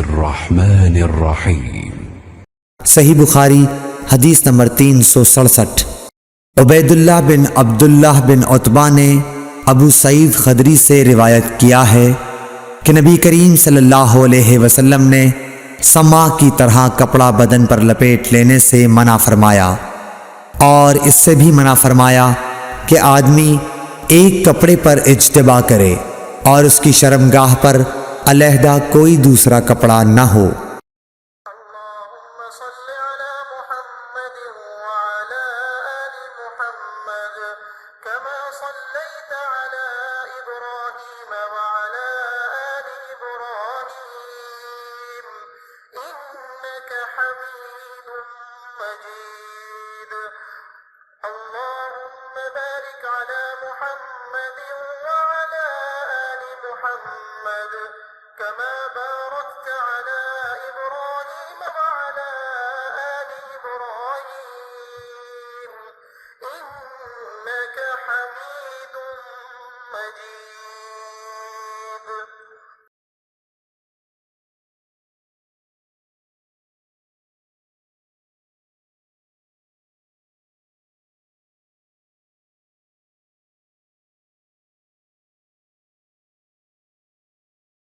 बिस्मिल्लाहिर्रहमानिर्रहीम। सही बुखारी हदीस नंबर 367। उबैदुल्लाह बिन अब्दुल्लाह बिन उतबा ने अबू सईद खदरी से रिवायत किया है कि नबी करीम सल्लल्लाहु अलैहि वसल्लम ने समा की तरह कपड़ा बदन पर लपेट लेने से मना फरमाया और इससे भी मना फरमाया कि आदमी एक कपड़े पर इज्तिबा करे और उसकी शर्मगाह पर अलहदा कोई दूसरा कपड़ा न हो। كما باركت على إبراهيم وعلى آل إبراهيم إنك حميد مجيد।